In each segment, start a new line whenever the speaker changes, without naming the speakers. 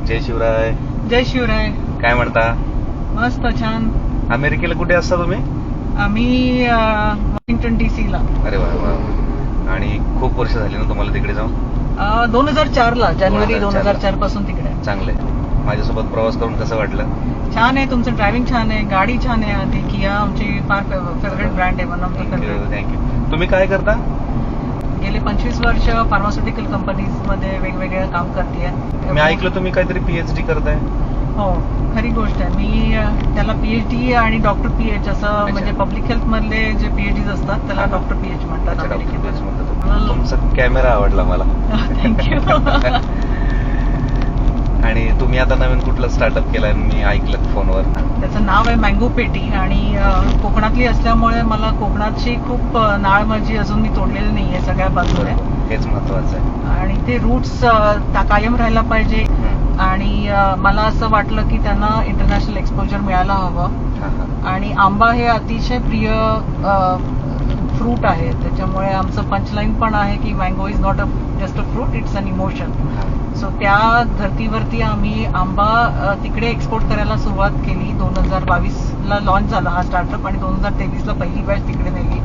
जय शिवराय.
जय शिवराय.
काय म्हणता?
मस्त छान.
अमेरिकेला कुठे असता तुम्ही?
आम्ही वॉशिंग्टन DC ला.
अरे वा वा. आणि खूप वर्ष झाली ना तुम्हाला तिकडे जाऊन?
2004 ला, जानेवारी
2004
2004 पासून तिकडे आहे.
चांगलंय. माझ्यासोबत प्रवास करून कसं वाटलं?
छान आहे. तुमचं ड्रायव्हिंग छान आहे, गाडी छान आहे. आधी किया आमची फार फेवरेट ब्रँड आहे. One of the favourite.
Thank you. तुम्ही काय करता?
गेले 25 वर्ष फार्मास्युटिकल कंपनीज मध्ये वेगवेगळं काम करते.
मी ऐकलं तुम्ही काहीतरी PhD करताय.
हो, खरी गोष्ट आहे. मी त्याला PhD आणि डॉक्टर PH असं, म्हणजे पब्लिक हेल्थ मधले जे PhDs असतात त्याला डॉक्टर PH म्हणतात अमेरिकेत.
तुमचा कॅमेरा आवडला मला.
थँक्यू.
आणि तुम्ही आता नवीन कुठला स्टार्टअप केलाय मी ऐकलं फोनवर?
त्याचं नाव आहे मँगो पेटी. आणि कोकणातली असल्यामुळे मला कोकणाची खूप नाळ माझी अजून मी तोडलेली नाहीये सगळ्या बाजूने.
हेच महत्वाचं आहे.
आणि ते रूट्स कायम राहायला पाहिजे. आणि मला असं वाटलं की त्यांना इंटरनॅशनल एक्सपोजर मिळायला हवं. आणि आंबा हे अतिशय प्रिय फ्रूट आहे, त्याच्यामुळे आमचं पंचलाईन पण आहे की mango is not just a fruit, it's an emotion. So त्या धर्तीवरती आम्ही आंबा तिकडे एक्सपोर्ट करायला सुरुवात केली. 2022 ला लॉन्च झाला हा स्टार्टअप आणि 2023 ला पहिली बॅच तिकडे नेली.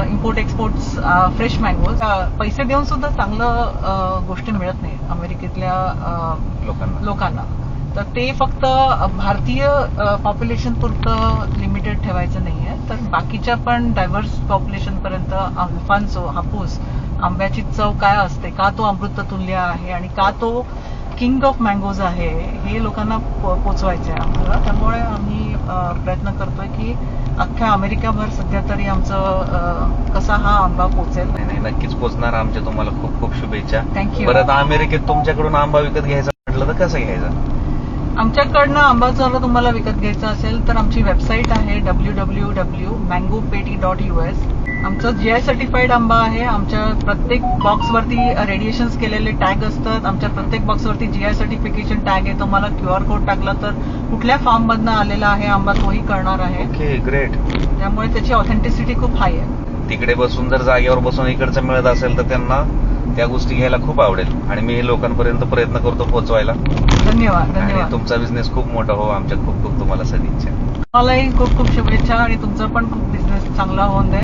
Import exports fresh mangoes. पैसे देऊन सुद्धा चांगलं गोष्ट मिळत नाही अमेरिकेतल्या लोकांना. तर ते फक्त भारतीय पॉप्युलेशन पुरतं लिमिटेड ठेवायचं नाहीये, तर बाकीच्या पण डायव्हर्स पॉप्युलेशन पर्यंत अल्फान्सो, हापूस आंब्याची चव काय असते, का तो अमृततुल्य आहे आणि का तो किंग ऑफ मँगोज आहे, हे लोकांना पोचवायचं आहे आम्हाला. त्यामुळे आम्ही प्रयत्न करतोय की अख्ख्या अमेरिकाभर सध्या तरी आमचं कसा हा आंबा पोचेल.
नाही, नक्कीच पोचणार. आमच्या तुम्हाला खूप खूप शुभेच्छा.
थँक्यू.
परत अमेरिकेत तुमच्याकडून आंबा विकत घ्यायचा म्हटलं तर कसं घ्यायचं?
आमच्याकडनं आंबा जर तुम्हाला विकत घ्यायचा असेल तर आमची वेबसाईट आहे www.mangopeti.us. आमचं GI सर्टिफाईड आंबा आहे. आमच्या प्रत्येक बॉक्सवरती रेडिएशन्स केलेले टॅग असतात. आमच्या प्रत्येक बॉक्सवरती GI सर्टिफिकेशन टॅग आहे. तुम्हाला QR कोड टाकला तर कुठल्या फार्म मधनं आलेला आहे आंबा तोही कळणार आहे.
Okay, great.
त्यामुळे त्याची ऑथेंटिसिटी खूप हाय आहे.
तिकडे बसून जर जागेवर बसून इकडचं मिळत असेल तर त्यांना त्या गोष्टी घ्यायला खूप आवडेल आणि मी लोकांपर्यंत प्रयत्न करतो पोहोचवायला.
धन्यवाद.
आणि तुमचा बिझनेस खूप मोठा हो. आमच्या खूप खूप तुम्हाला सदिच्छा.
मलाही खूप खूप शुभेच्छा आणि तुमचा पण खूप बिझनेस चांगला होऊन दे.